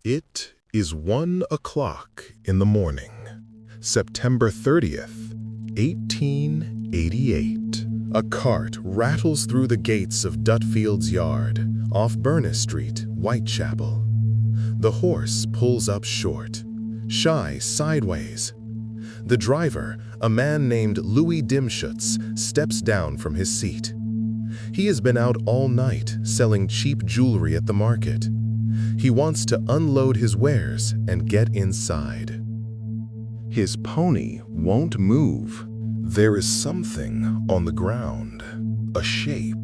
It is 1 o'clock in the morning, September 30th, 1888. A cart rattles through the gates of Dutfield's yard, off Burness Street, Whitechapel. The horse pulls up short, shy sideways. The driver, a man named Louis Dimschutz, steps down from his seat. He has been out all night selling cheap jewelry at the market. He wants to unload his wares and get inside. His pony won't move. There is something on the ground, a shape,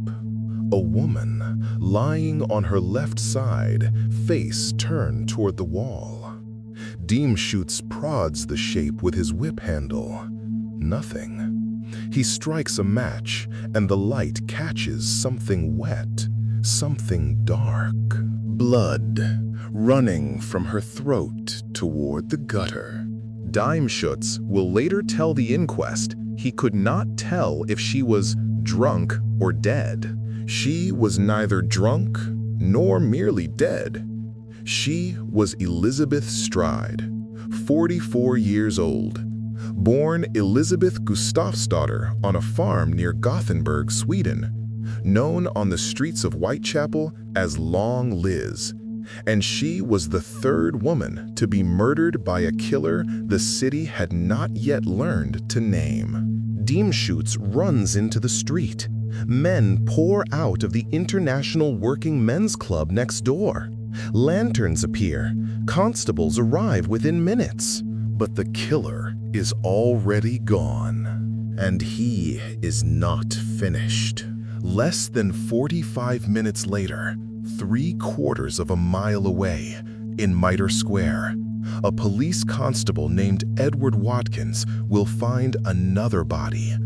a woman lying on her left side, face turned toward the wall. Dimschutz prods the shape with his whip handle. Nothing. He strikes a match, and the light catches something wet, something dark. Blood running from her throat toward the gutter. Dimschutz will later tell the inquest he could not tell if she was drunk or dead. She was neither drunk nor merely dead. She was Elizabeth Stride, 44 years old, born Elizabeth Gustafsdotter on a farm near Gothenburg, Sweden, known on the streets of Whitechapel as Long Liz, and she was the third woman to be murdered by a killer the city had not yet learned to name. Dimschutz runs into the street. Men pour out of the International Working Men's Club next door. Lanterns appear. Constables arrive within minutes. But the killer is already gone. And he is not finished. Less than 45 minutes later, 3/4 of a mile away, in Mitre Square, a police constable named Edward Watkins will find another body,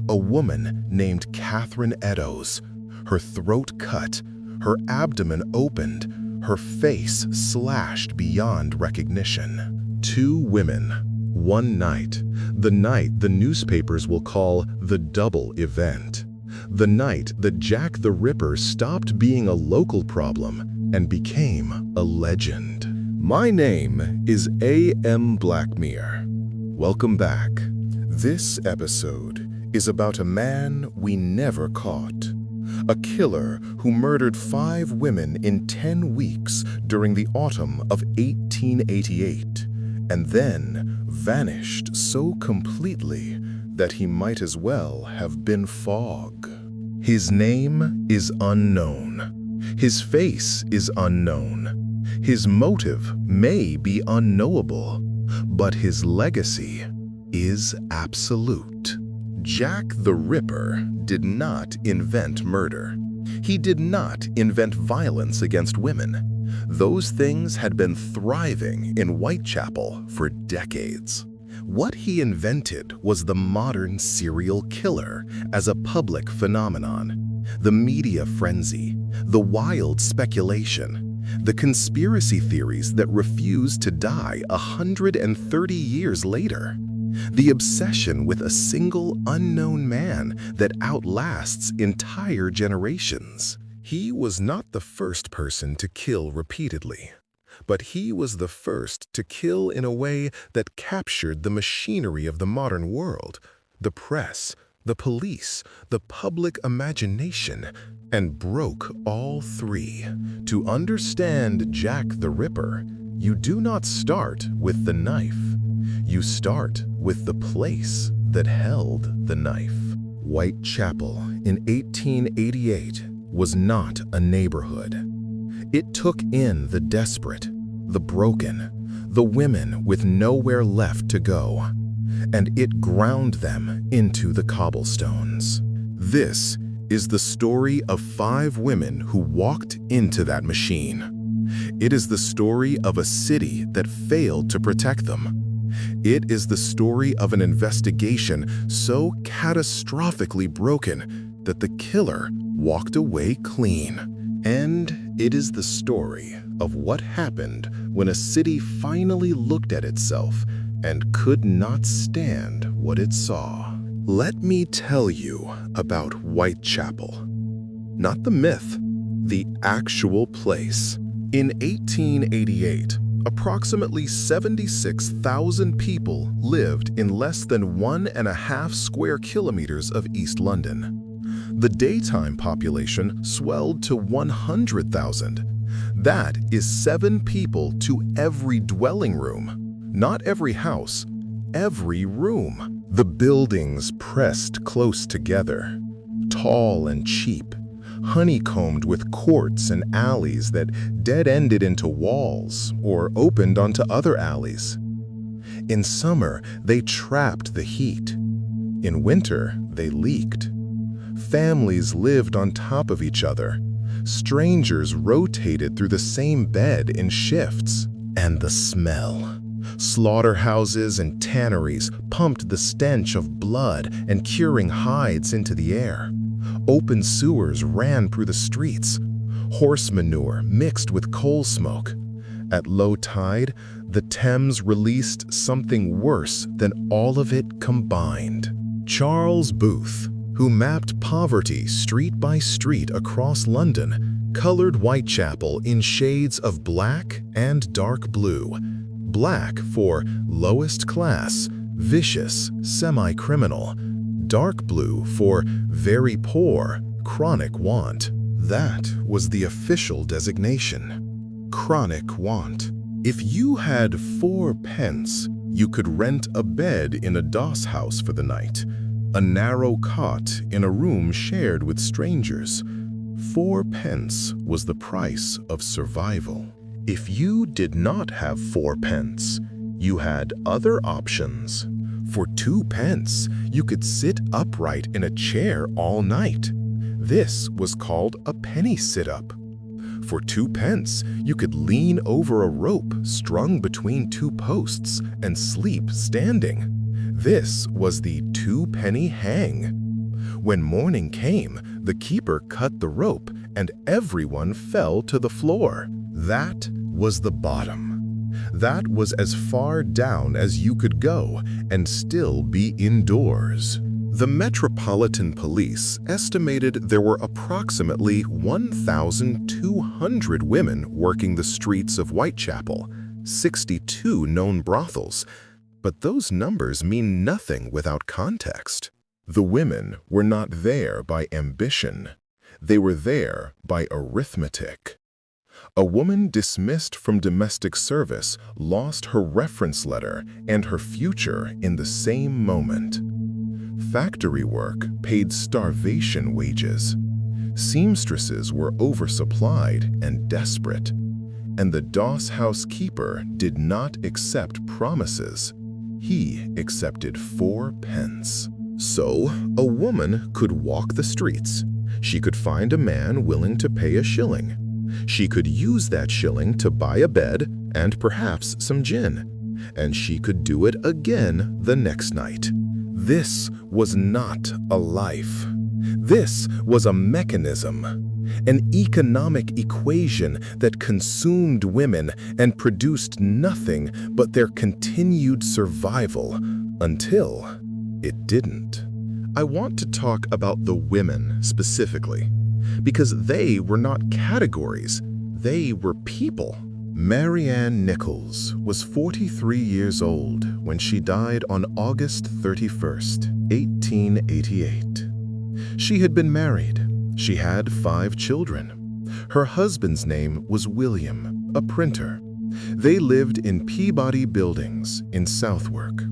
a woman named Catherine Eddowes, her throat cut, her abdomen opened, her face slashed beyond recognition. 2 women, 1 night, the night the newspapers will call the double event. The night that Jack the Ripper stopped being a local problem and became a legend. My name is A.M. Blackmere. Welcome back. This episode is about a man we never caught. A killer who murdered 5 women in 10 weeks during the autumn of 1888, and then vanished so completely that he might as well have been fog. His name is unknown. His face is unknown. His motive may be unknowable, but his legacy is absolute. Jack the Ripper did not invent murder. He did not invent violence against women. Those things had been thriving in Whitechapel for decades. What he invented was the modern serial killer as a public phenomenon. The media frenzy, the wild speculation, the conspiracy theories that refuse to die 130 years later. The obsession with a single unknown man that outlasts entire generations. He was not the first person to kill repeatedly, but he was the first to kill in a way that captured the machinery of the modern world, the press, the police, the public imagination, and broke all 3. To understand Jack the Ripper, you do not start with the knife. You start with the place that held the knife. Whitechapel in 1888 was not a neighborhood. It took in the desperate, the broken, the women with nowhere left to go, and it ground them into the cobblestones. This is the story of 5 women who walked into that machine. It is the story of a city that failed to protect them. It is the story of an investigation so catastrophically broken that the killer walked away clean. And it is the story of what happened when a city finally looked at itself and could not stand what it saw. Let me tell you about Whitechapel. Not the myth, the actual place. In 1888, Approximately 76,000 people lived in less than 1.5 square kilometers of East London. The daytime population swelled to 100,000. That is 7 people to every dwelling room. Not every house, every room. The buildings pressed close together, tall and cheap, honeycombed with courts and alleys that dead-ended into walls or opened onto other alleys. In summer, they trapped the heat. In winter, they leaked. Families lived on top of each other. Strangers rotated through the same bed in shifts. And the smell. Slaughterhouses and tanneries pumped the stench of blood and curing hides into the air. Open sewers ran through the streets. Horse manure mixed with coal smoke. At low tide, the Thames released something worse than all of it combined. Charles Booth, who mapped poverty street by street across London, colored Whitechapel in shades of black and dark blue. Black for lowest class, vicious, semi-criminal. Dark blue for very poor, chronic want. That was the official designation. Chronic want. If you had 4 pence, you could rent a bed in a doss house for the night, a narrow cot in a room shared with strangers. 4 pence was the price of survival. If you did not have 4 pence, you had other options. For 2 pence, you could sit upright in a chair all night. This was called a penny sit-up. For 2 pence, you could lean over a rope strung between 2 posts and sleep standing. This was the 2-penny hang. When morning came, the keeper cut the rope and everyone fell to the floor. That was the bottom. That was as far down as you could go and still be indoors. The Metropolitan Police estimated there were approximately 1,200 women working the streets of Whitechapel, 62 known brothels, but those numbers mean nothing without context. The women were not there by ambition. They were there by arithmetic. A woman dismissed from domestic service lost her reference letter and her future in the same moment. Factory work paid starvation wages. Seamstresses were oversupplied and desperate. And the doss house keeper did not accept promises. He accepted 4 pence. So, a woman could walk the streets. She could find a man willing to pay a shilling. She could use that shilling to buy a bed and perhaps some gin. And she could do it again the next night. This was not a life. This was a mechanism, an economic equation that consumed women and produced nothing but their continued survival until it didn't. I want to talk about the women specifically, because they were not categories, they were people. Mary Ann Nichols was 43 years old when she died on August 31st, 1888. She had been married. She had 5 children. Her husband's name was William, a printer. They lived in Peabody Buildings in Southwark,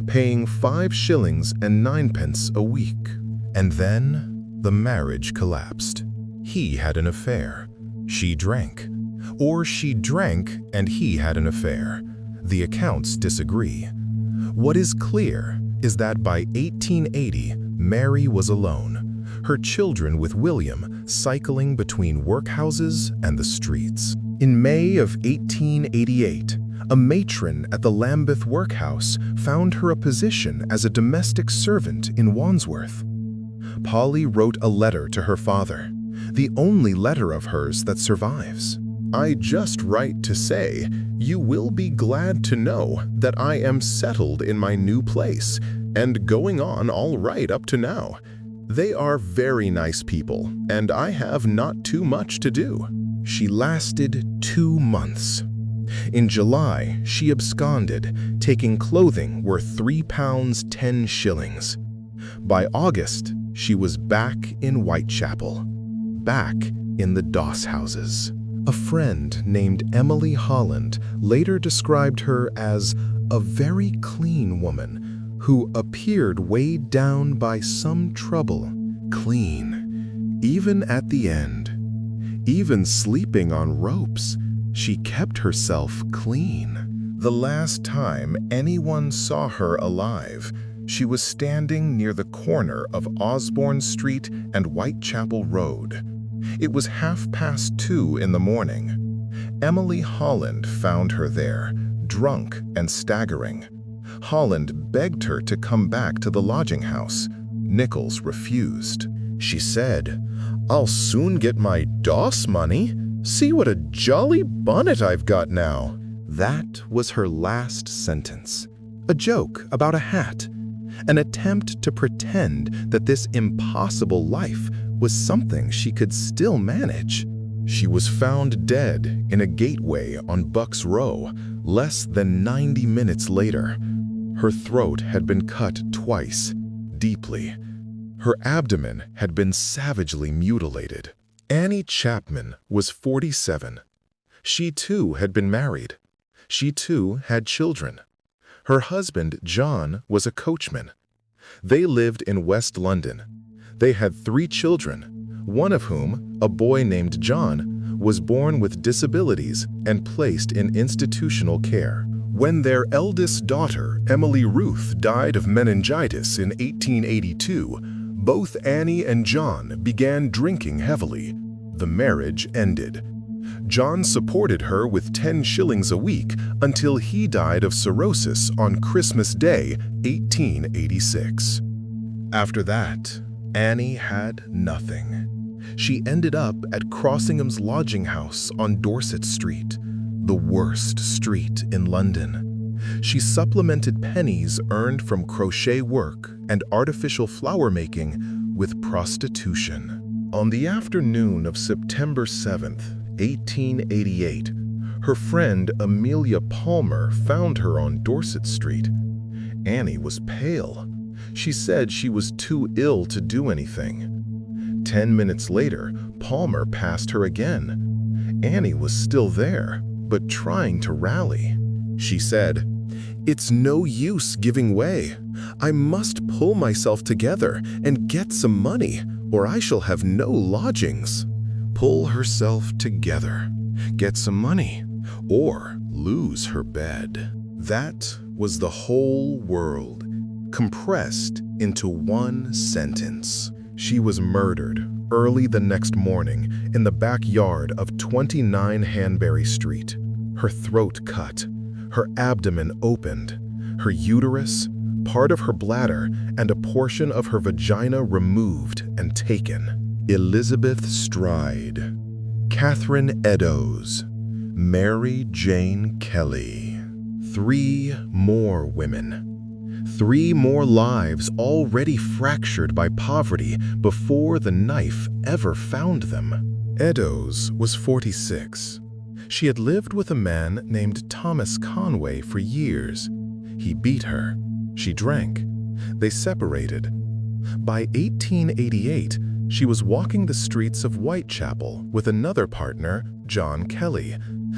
paying 5 shillings and 9 pence a week. And then the marriage collapsed. He had an affair. She drank. Or she drank and he had an affair. The accounts disagree. What is clear is that by 1880, Mary was alone, her children with William cycling between workhouses and the streets. In May of 1888, a matron at the Lambeth workhouse found her a position as a domestic servant in Wandsworth. Polly wrote a letter to her father, the only letter of hers that survives. I just write to say, you will be glad to know that I am settled in my new place and going on all right up to now. They are very nice people, and I have not too much to do. She lasted 2 months. In July, she absconded, taking clothing worth £3 10 shillings. By August, she was back in Whitechapel, back in the doss houses. A friend named Emily Holland later described her as a very clean woman who appeared weighed down by some trouble. Clean, even at the end. Even sleeping on ropes, she kept herself clean. The last time anyone saw her alive, she was standing near the corner of Osborne Street and Whitechapel Road. It was 2:30 in the morning. Emily Holland found her there, drunk and staggering. Holland begged her to come back to the lodging house. Nichols refused. She said, "I'll soon get my doss money. See what a jolly bonnet I've got now." That was her last sentence. A joke about a hat. An attempt to pretend that this impossible life was something she could still manage. She was found dead in a gateway on Bucks Row less than 90 minutes later. Her throat had been cut twice, deeply. Her abdomen had been savagely mutilated. Annie Chapman was 47. She too had been married. She too had children. Her husband, John, was a coachman. They lived in West London. They had 3 children, one of whom, a boy named John, was born with disabilities and placed in institutional care. When their eldest daughter, Emily Ruth, died of meningitis in 1882, both Annie and John began drinking heavily. The marriage ended. John supported her with 10 shillings a week until he died of cirrhosis on Christmas Day, 1886. After that, Annie had nothing. She ended up at Crossingham's lodging house on Dorset Street, the worst street in London. She supplemented pennies earned from crochet work and artificial flower making with prostitution. On the afternoon of September 7th, 1888, her friend Amelia Palmer found her on Dorset Street. Annie was pale. She said she was too ill to do anything. 10 minutes later, Palmer passed her again. Annie was still there, but trying to rally. She said, "It's no use giving way. I must pull myself together and get some money, or I shall have no lodgings." Pull herself together, get some money, or lose her bed. That was the whole world, compressed into one sentence. She was murdered early the next morning in the backyard of 29 Hanbury Street. Her throat cut, her abdomen opened, her uterus, part of her bladder, and a portion of her vagina removed and taken. Elizabeth Stride, Catherine Eddowes, Mary Jane Kelly. 3 more women. 3 more lives already fractured by poverty before the knife ever found them. Eddowes was 46. She had lived with a man named Thomas Conway for years. He beat her. She drank. They separated. By 1888, she was walking the streets of Whitechapel with another partner, John Kelly,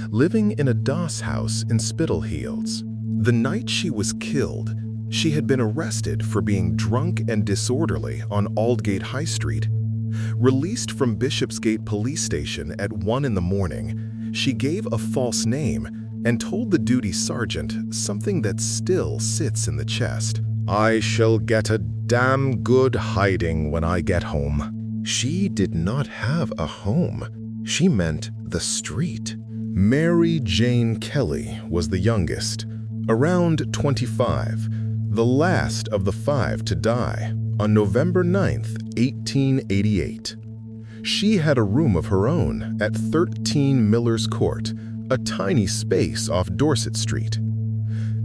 living in a doss house in Spitalfields. The night she was killed, she had been arrested for being drunk and disorderly on Aldgate High Street. Released from Bishopsgate Police Station at 1 in the morning, she gave a false name and told the duty sergeant something that still sits in the chest. "I shall get a damn good hiding when I get home." She did not have a home. She meant the street. Mary Jane Kelly was the youngest, around 25, the last of the 5 to die on November 9th, 1888. She had a room of her own at 13 Miller's Court, a tiny space off Dorset Street.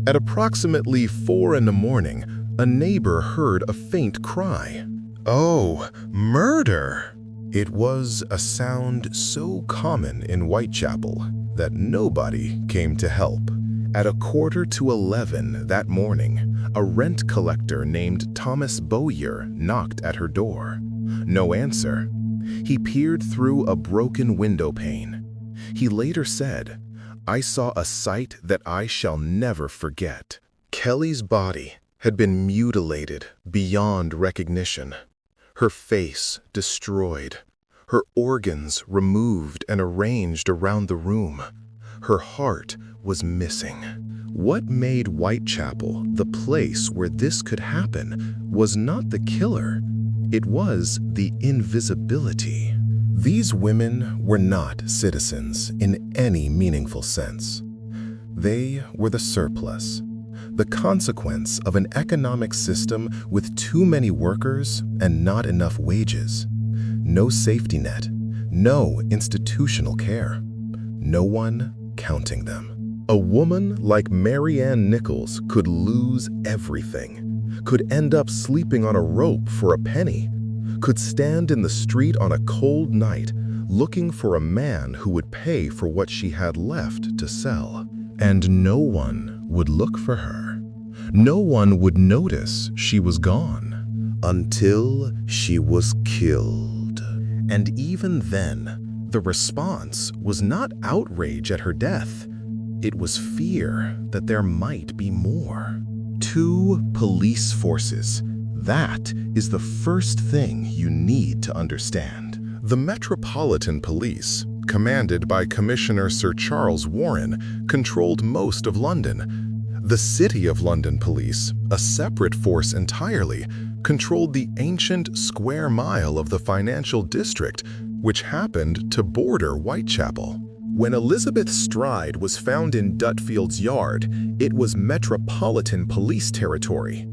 At approximately 4 in the morning, a neighbor heard a faint cry. "Oh, murder!" It was a sound so common in Whitechapel that nobody came to help. At 11:15 that morning, a rent collector named Thomas Bowyer knocked at her door. No answer. He peered through a broken window pane. He later said, "I saw a sight that I shall never forget." Kelly's body had been mutilated beyond recognition. Her face destroyed. Her organs removed and arranged around the room. Her heart was missing. What made Whitechapel the place where this could happen was not the killer. It was the invisibility. These women were not citizens in any meaningful sense. They were the surplus, the consequence of an economic system with too many workers and not enough wages. No safety net, no institutional care, no one counting them. A woman like Mary Ann Nichols could lose everything, could end up sleeping on a rope for a penny, could stand in the street on a cold night looking for a man who would pay for what she had left to sell. And no one would look for her. No one would notice she was gone until she was killed. And even then, the response was not outrage at her death. It was fear that there might be more. 2 police forces. That is the first thing you need to understand. The Metropolitan Police, commanded by Commissioner Sir Charles Warren, controlled most of London. The City of London Police, a separate force entirely, controlled the ancient square mile of the financial district, which happened to border Whitechapel. When Elizabeth Stride was found in Dutfield's yard, it was Metropolitan Police territory.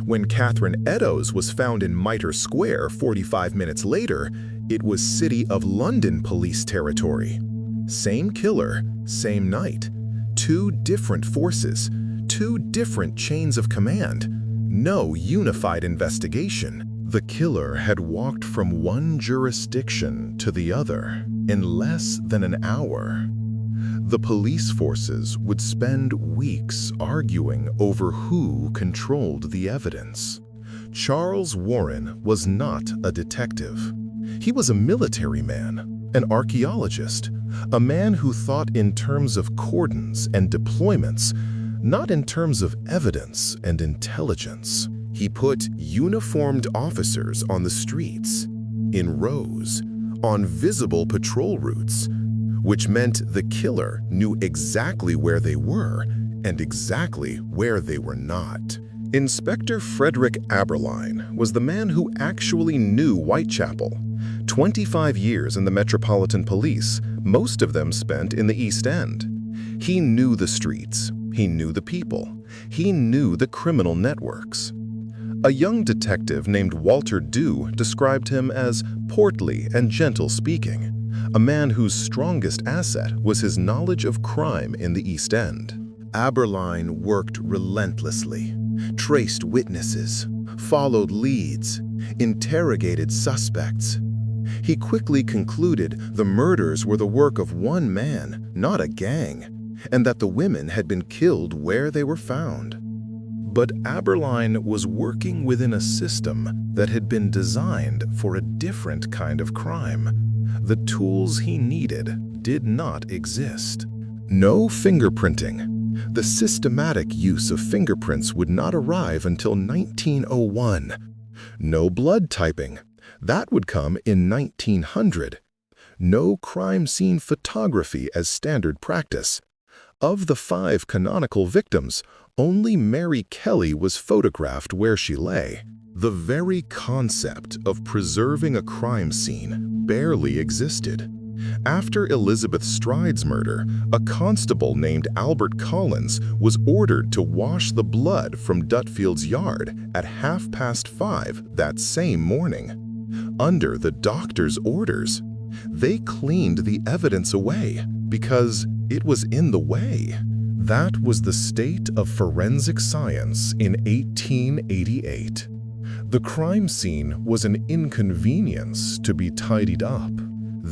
When Catherine Eddowes was found in Mitre Square 45 minutes later, it was City of London Police territory. Same killer, same night. 2 different forces, 2 different chains of command. No unified investigation. The killer had walked from one jurisdiction to the other in less than an hour. The police forces would spend weeks arguing over who controlled the evidence. Charles Warren was not a detective. He was a military man, an archaeologist, a man who thought in terms of cordons and deployments, not in terms of evidence and intelligence. He put uniformed officers on the streets, in rows, on visible patrol routes, which meant the killer knew exactly where they were and exactly where they were not. Inspector Frederick Aberline was the man who actually knew Whitechapel. 25 years in the Metropolitan Police, most of them spent in the East End. He knew the streets, he knew the people, he knew the criminal networks. A young detective named Walter Dew described him as portly and gentle speaking, a man whose strongest asset was his knowledge of crime in the East End. Aberline worked relentlessly, traced witnesses, followed leads, interrogated suspects. He quickly concluded the murders were the work of one man, not a gang, and that the women had been killed where they were found. But Aberline was working within a system that had been designed for a different kind of crime. The tools he needed did not exist. No fingerprinting. The systematic use of fingerprints would not arrive until 1901. No blood typing. That would come in 1900. No crime scene photography as standard practice. Of the 5 canonical victims, only Mary Kelly was photographed where she lay. The very concept of preserving a crime scene barely existed. After Elizabeth Stride's murder, a constable named Albert Collins was ordered to wash the blood from Dutfield's yard at 5:30 that same morning. Under the doctor's orders, they cleaned the evidence away because it was in the way. That was the state of forensic science in 1888. The crime scene was an inconvenience to be tidied up.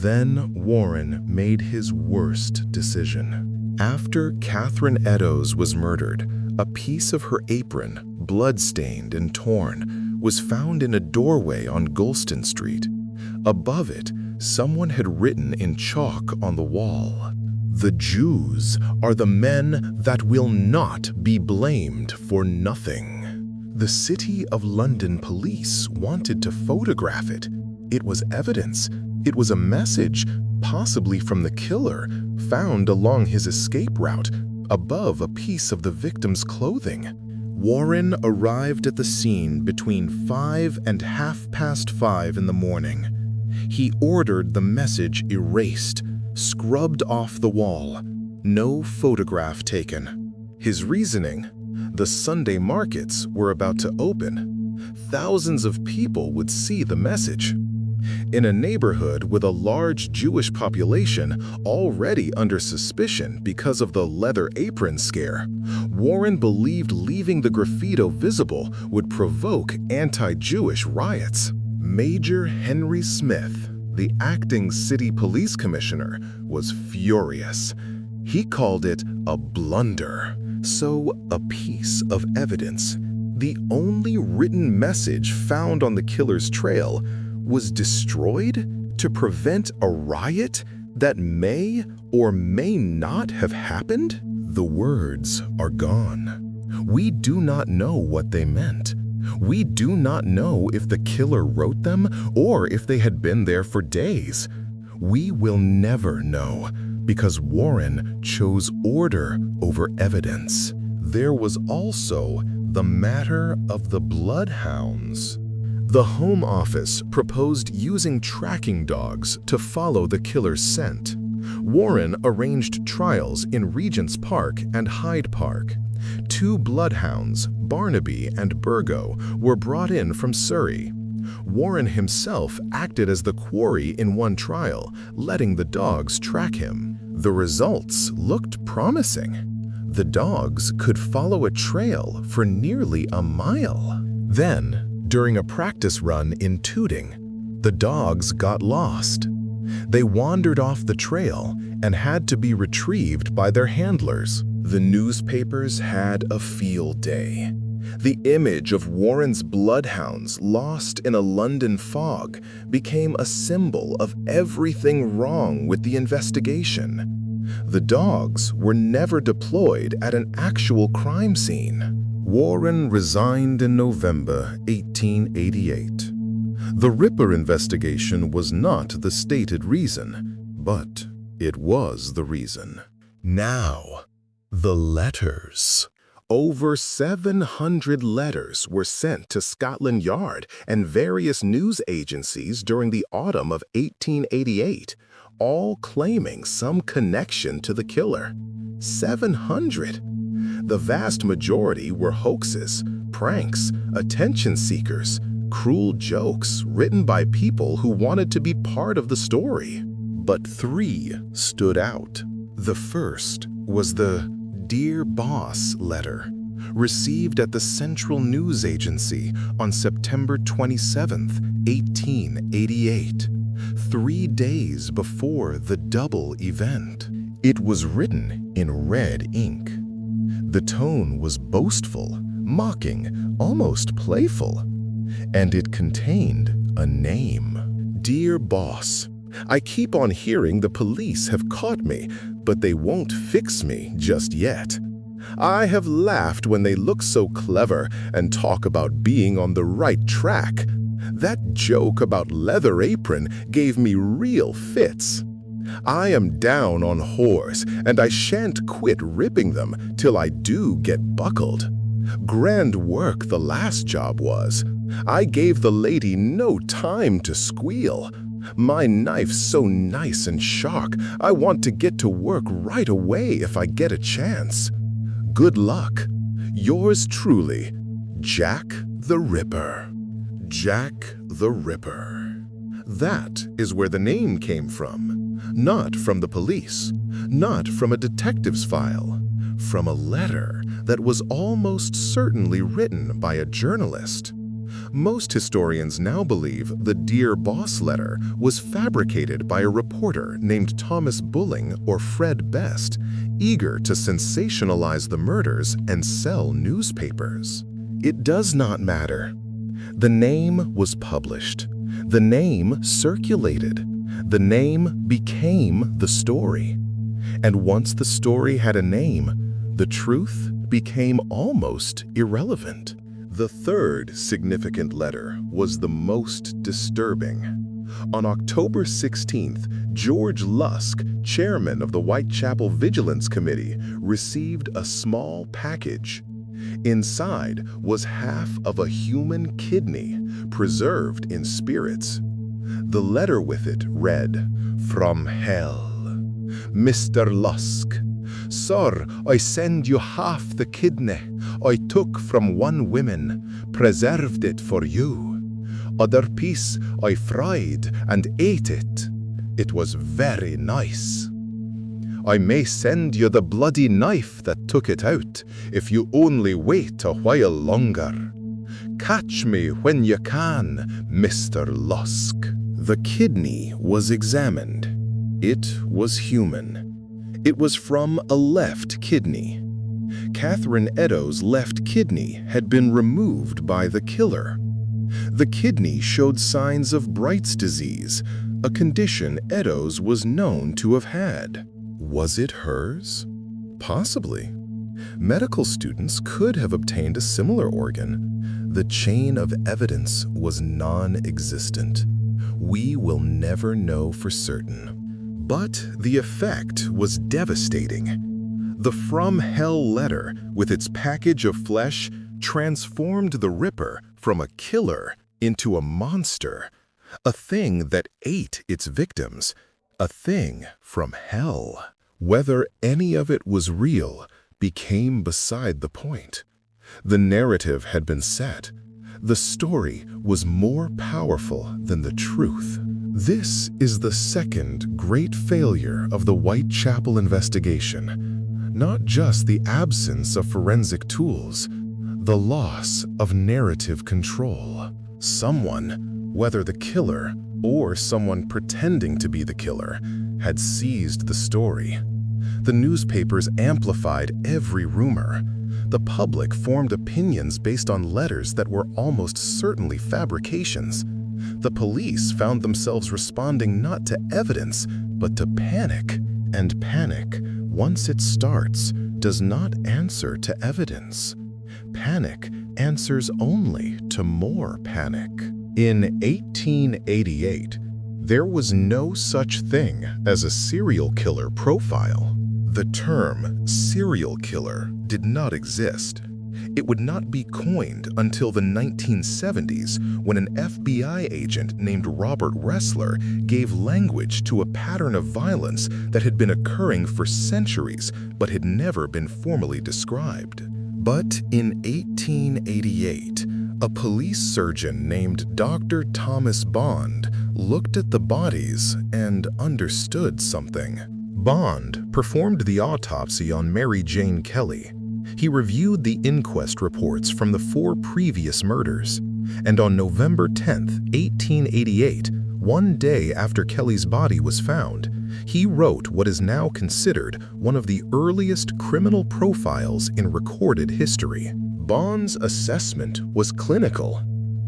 Then Warren made his worst decision. After Catherine Eddowes was murdered, a piece of her apron, blood-stained and torn, was found in a doorway on Gulston Street. Above it, someone had written in chalk on the wall, "The Jews are the men that will not be blamed for nothing." The City of London police wanted to photograph it. It was evidence. It was a message, possibly from the killer, found along his escape route, above a piece of the victim's clothing. Warren arrived at the scene between 5 and 5:30 in the morning. He ordered the message erased, scrubbed off the wall. No photograph taken. His reasoning? The Sunday markets were about to open. Thousands of people would see the message. In a neighborhood with a large Jewish population already under suspicion because of the leather apron scare, Warren believed leaving the graffiti visible would provoke anti-Jewish riots. Major Henry Smith, the acting city police commissioner, was furious. He called it a blunder. So, a piece of evidence, the only written message found on the killer's trail, was destroyed to prevent a riot that may or may not have happened? The words are gone. We do not know what they meant. We do not know if the killer wrote them or if they had been there for days. We will never know because Warren chose order over evidence. There was also the matter of the bloodhounds. The Home Office proposed using tracking dogs to follow the killer's scent. Warren arranged trials in Regent's Park and Hyde Park. 2 bloodhounds, Barnaby and Burgo, were brought in from Surrey. Warren himself acted as the quarry in one trial, letting the dogs track him. The results looked promising. The dogs could follow a trail for nearly a mile. Then, during a practice run in Tooting, the dogs got lost. They wandered off the trail and had to be retrieved by their handlers. The newspapers had a field day. The image of Warren's bloodhounds lost in a London fog became a symbol of everything wrong with the investigation. The dogs were never deployed at an actual crime scene. Warren resigned in November 1888. The Ripper investigation was not the stated reason, but it was the reason. Now, the letters. Over 700 letters were sent to Scotland Yard and various news agencies during the autumn of 1888, all claiming some connection to the killer. 700! The vast majority were hoaxes, pranks, attention seekers, cruel jokes written by people who wanted to be part of the story. But 3 stood out. The first was the "Dear Boss" letter, received at the Central News Agency on September 27, 1888, 3 days before the double event. It was written in red ink. The tone was boastful, mocking, almost playful, and it contained a name. "Dear Boss, I keep on hearing the police have caught me, but they won't fix me just yet. I have laughed when they look so clever and talk about being on the right track. That joke about leather apron gave me real fits. I am down on whores, and I shan't quit ripping them till I do get buckled. Grand work the last job was. I gave the lady no time to squeal. My knife's so nice and sharp, I want to get to work right away if I get a chance. Good luck. Yours truly, Jack the Ripper." Jack the Ripper. That is where the name came from. Not from the police, not from a detective's file, from a letter that was almost certainly written by a journalist. Most historians now believe the Dear Boss letter was fabricated by a reporter named Thomas Bulling or Fred Best, eager to sensationalize the murders and sell newspapers. It does not matter. The name was published. The name circulated. The name became the story. And once the story had a name, the truth became almost irrelevant. The third significant letter was the most disturbing. On October 16th, George Lusk, chairman of the Whitechapel Vigilance Committee, received a small package. Inside was half of a human kidney, preserved in spirits. The letter with it read, "From hell. Mr. Lusk, Sir, I send you half the kidney I took from one woman, preserved it for you. Other piece I fried and ate it. It was very nice. I may send you the bloody knife that took it out, if you only wait a while longer. Catch me when you can, Mr. Lusk." The kidney was examined. It was human. It was from a left kidney. Catherine Eddowes' left kidney had been removed by the killer. The kidney showed signs of Bright's disease, a condition Eddowes was known to have had. Was it hers? Possibly. Medical students could have obtained a similar organ. The chain of evidence was non-existent. We will never know for certain. But the effect was devastating. The From Hell letter, with its package of flesh, transformed the Ripper from a killer into a monster, a thing that ate its victims, a thing from hell. Whether any of it was real became beside the point. The narrative had been set. The story was more powerful than the truth. This is the second great failure of the Whitechapel investigation. Not just the absence of forensic tools, the loss of narrative control. Someone, whether the killer or someone pretending to be the killer, had seized the story. The newspapers amplified every rumor. The public formed opinions based on letters that were almost certainly fabrications. The police found themselves responding not to evidence, but to panic. And panic, once it starts, does not answer to evidence. Panic answers only to more panic. In 1888, there was no such thing as a serial killer profile. The term serial killer did not exist. It would not be coined until the 1970s when an FBI agent named Robert Ressler gave language to a pattern of violence that had been occurring for centuries but had never been formally described. But in 1888, a police surgeon named Dr. Thomas Bond looked at the bodies and understood something. Bond performed the autopsy on Mary Jane Kelly. He reviewed the inquest reports from the 4 previous murders, and on November 10, 1888, one day after Kelly's body was found, he wrote what is now considered one of the earliest criminal profiles in recorded history. Bond's assessment was clinical,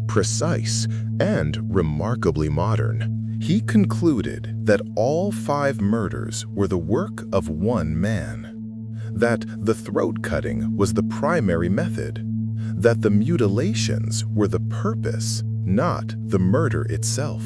precise, and remarkably modern. He concluded that all 5 murders were the work of one man, that the throat cutting was the primary method, that the mutilations were the purpose, not the murder itself.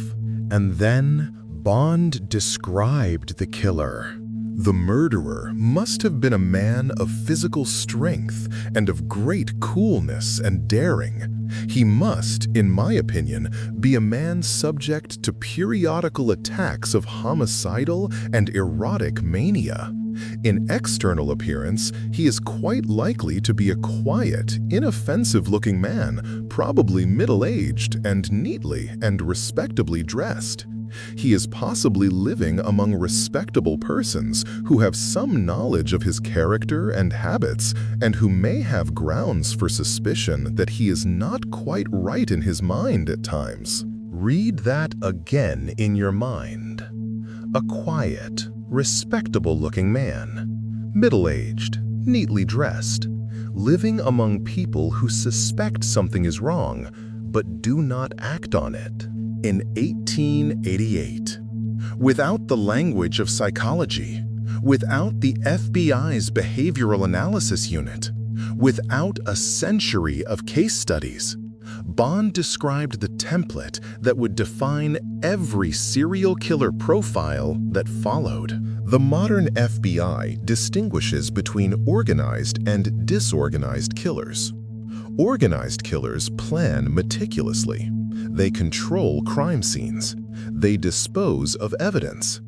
And then Bond described the killer. The murderer must have been a man of physical strength and of great coolness and daring. He must, in my opinion, be a man subject to periodical attacks of homicidal and erotic mania. In external appearance, he is quite likely to be a quiet, inoffensive-looking man, probably middle-aged and neatly and respectably dressed. He is possibly living among respectable persons who have some knowledge of his character and habits and who may have grounds for suspicion that he is not quite right in his mind at times. Read that again in your mind. A quiet, respectable-looking man, middle-aged, neatly dressed, living among people who suspect something is wrong but do not act on it. In 1888, without the language of psychology, without the FBI's behavioral analysis unit, without a century of case studies, Bond described the template that would define every serial killer profile that followed. The modern FBI distinguishes between organized and disorganized killers. Organized killers plan meticulously. They control crime scenes. They dispose of evidence.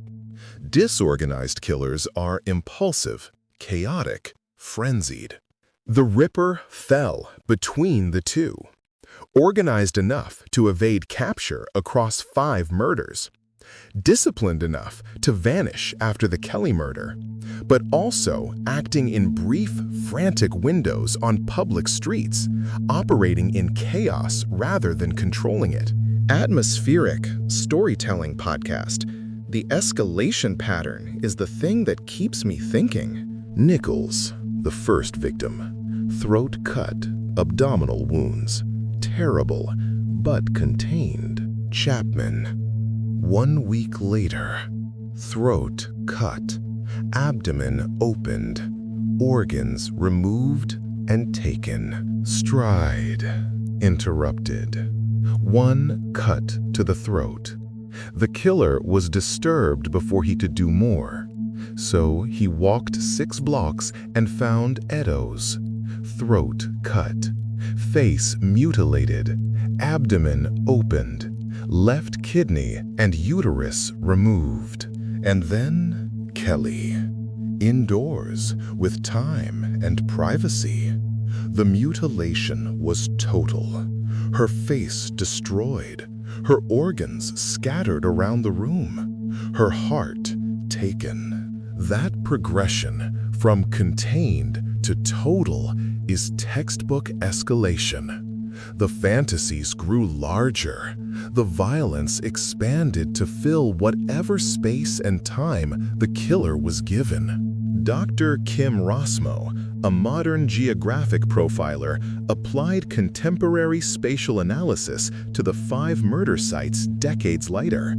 Disorganized killers are impulsive, chaotic, frenzied. The Ripper fell between the two. Organized enough to evade capture across 5 murders. Disciplined enough to vanish after the Kelly murder, but also acting in brief, frantic windows on public streets, operating in chaos rather than controlling it. Atmospheric storytelling podcast. The escalation pattern is the thing that keeps me thinking. Nichols, the first victim. Throat cut, abdominal wounds. Terrible, but contained. Chapman. 1 week later, throat cut, abdomen opened, organs removed and taken. Stride interrupted. 1 cut to the throat. The killer was disturbed before he could do more, so he walked 6 blocks and found Edo's. Throat cut, face mutilated, abdomen opened, left kidney and uterus removed. And then Kelly. Indoors, with time and privacy. The mutilation was total. Her face destroyed. Her organs scattered around the room. Her heart taken. That progression from contained to total is textbook escalation. The fantasies grew larger. The violence expanded to fill whatever space and time the killer was given. Dr. Kim Rosmo, a modern geographic profiler, applied contemporary spatial analysis to the 5 murder sites decades later.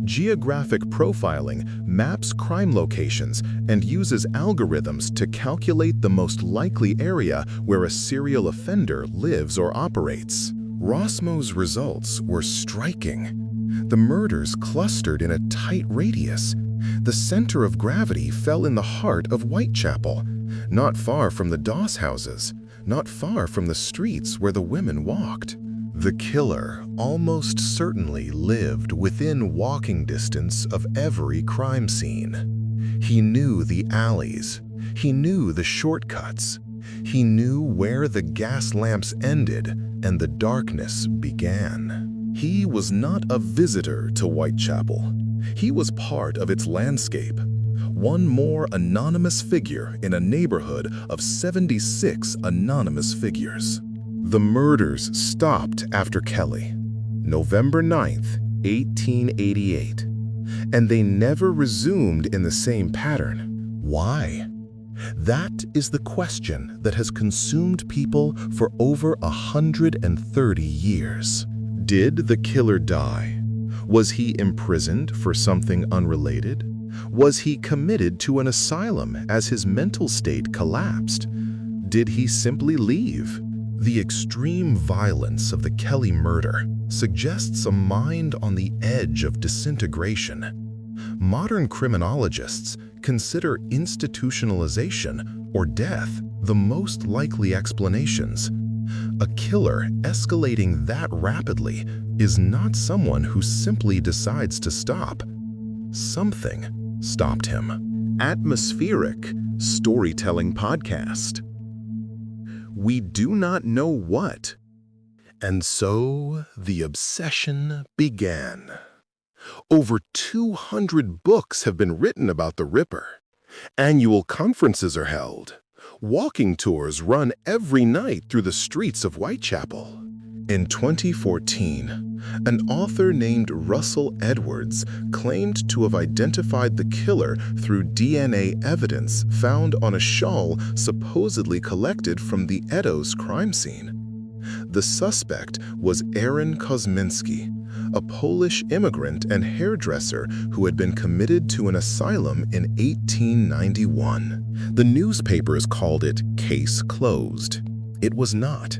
Geographic profiling maps crime locations and uses algorithms to calculate the most likely area where a serial offender lives or operates. Rosmo's results were striking. The murders clustered in a tight radius. The center of gravity fell in the heart of Whitechapel, not far from the Doss houses, not far from the streets where the women walked. The killer almost certainly lived within walking distance of every crime scene. He knew the alleys. He knew the shortcuts. He knew where the gas lamps ended and the darkness began. He was not a visitor to Whitechapel. He was part of its landscape. One more anonymous figure in a neighborhood of 76 anonymous figures. The murders stopped after Kelly, November 9th, 1888, and they never resumed in the same pattern. Why? That is the question that has consumed people for over 130 years. Did the killer die? Was he imprisoned for something unrelated? Was he committed to an asylum as his mental state collapsed? Did he simply leave? The extreme violence of the Kelly murder suggests a mind on the edge of disintegration. Modern criminologists consider institutionalization or death the most likely explanations. A killer escalating that rapidly is not someone who simply decides to stop. Something stopped him. Atmospheric storytelling podcast. We do not know what. And so the obsession began. Over 200 books have been written about the Ripper. Annual conferences are held. Walking tours run every night through the streets of Whitechapel. In 2014, an author named Russell Edwards claimed to have identified the killer through DNA evidence found on a shawl supposedly collected from the Eddowes crime scene. The suspect was Aaron Kosminski, a Polish immigrant and hairdresser who had been committed to an asylum in 1891. The newspapers called it case closed. It was not.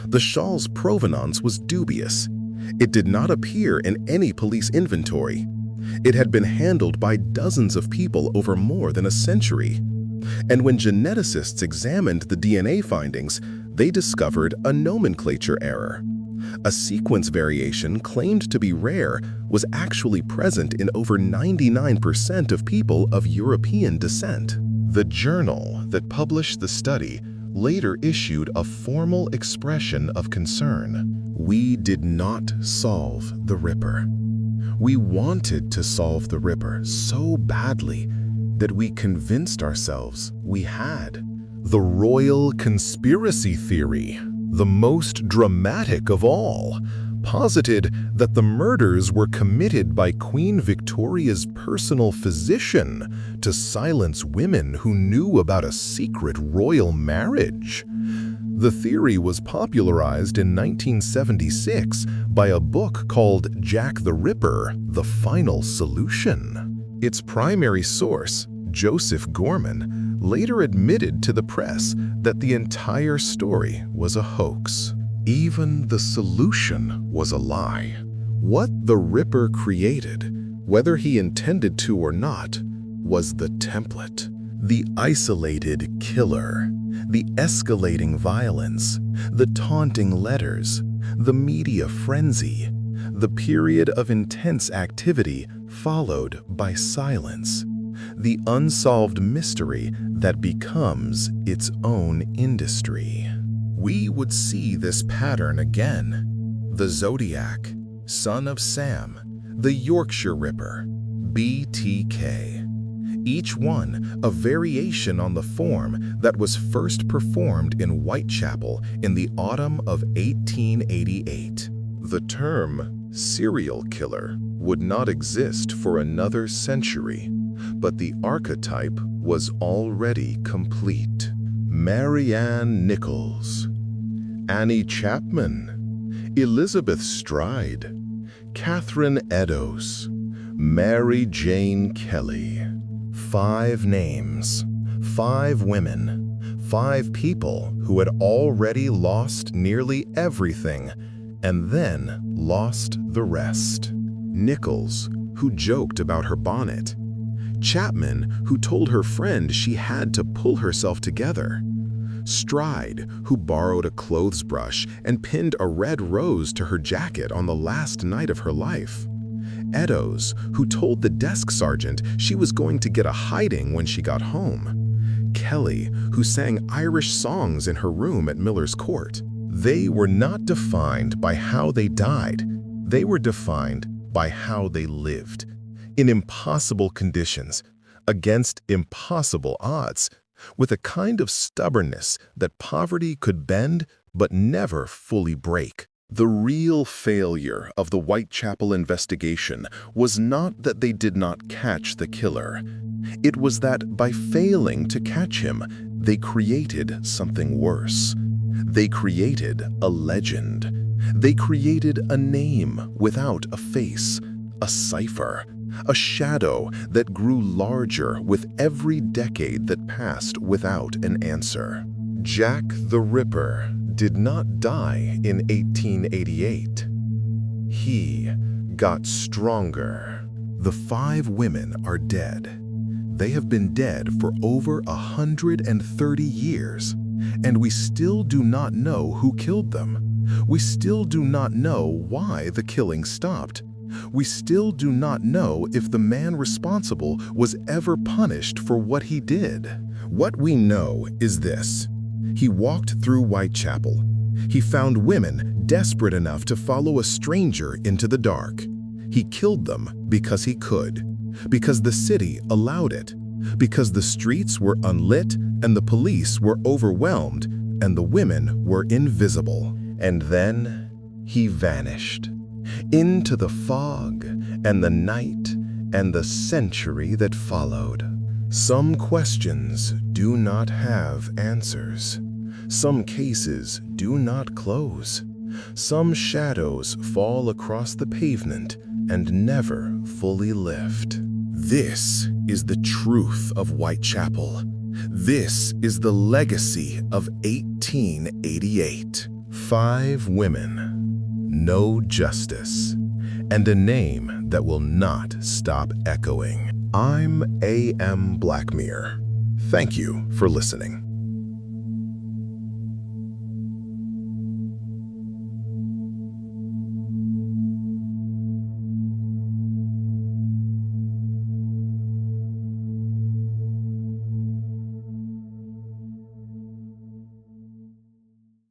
The shawl's provenance was dubious. It did not appear in any police inventory. It had been handled by dozens of people over more than a century. And when geneticists examined the DNA findings, they discovered a nomenclature error. A sequence variation claimed to be rare was actually present in over 99% of people of European descent. The journal that published the study later issued a formal expression of concern. We did not solve the Ripper. We wanted to solve the Ripper so badly that we convinced ourselves we had. The royal conspiracy theory, the most dramatic of all, posited that the murders were committed by Queen Victoria's personal physician to silence women who knew about a secret royal marriage. The theory was popularized in 1976 by a book called Jack the Ripper: The Final Solution. Its primary source, Joseph Gorman, later admitted to the press that the entire story was a hoax. Even the solution was a lie. What the Ripper created, whether he intended to or not, was the template. The isolated killer, the escalating violence, the taunting letters, the media frenzy, the period of intense activity followed by silence, the unsolved mystery that becomes its own industry. We would see this pattern again. The Zodiac, Son of Sam, the Yorkshire Ripper, BTK. Each one a variation on the form that was first performed in Whitechapel in the autumn of 1888. The term serial killer would not exist for another century, but the archetype was already complete. Marianne Nichols, Annie Chapman, Elizabeth Stride, Catherine Eddowes, Mary Jane Kelly. 5 names, 5 women, 5 people who had already lost nearly everything and then lost the rest. Nichols, who joked about her bonnet. Chapman, who told her friend she had to pull herself together. Stride, who borrowed a clothes brush and pinned a red rose to her jacket on the last night of her life. Eddowes, who told the desk sergeant she was going to get a hiding when she got home. Kelly, who sang Irish songs in her room at Miller's Court. They were not defined by how they died. They were defined by how they lived. In impossible conditions, against impossible odds, with a kind of stubbornness that poverty could bend but never fully break. The real failure of the Whitechapel investigation was not that they did not catch the killer. It was that by failing to catch him, they created something worse. They created a legend. They created a name without a face, a cipher, a shadow that grew larger with every decade that passed without an answer. Jack the Ripper did not die in 1888. He got stronger. The 5 women are dead. They have been dead for over 130 years, and we still do not know who killed them. We still do not know why the killing stopped. We still do not know if the man responsible was ever punished for what he did. What we know is this. He walked through Whitechapel. He found women desperate enough to follow a stranger into the dark. He killed them because he could, because the city allowed it, because the streets were unlit and the police were overwhelmed and the women were invisible. And then he vanished into the fog and the night and the century that followed. Some questions do not have answers. Some cases do not close. Some shadows fall across the pavement and never fully lift. This is the truth of Whitechapel. This is the legacy of 1888. 5 women, no justice, and a name that will not stop echoing. I'm A.M. Blackmere. Thank you for listening.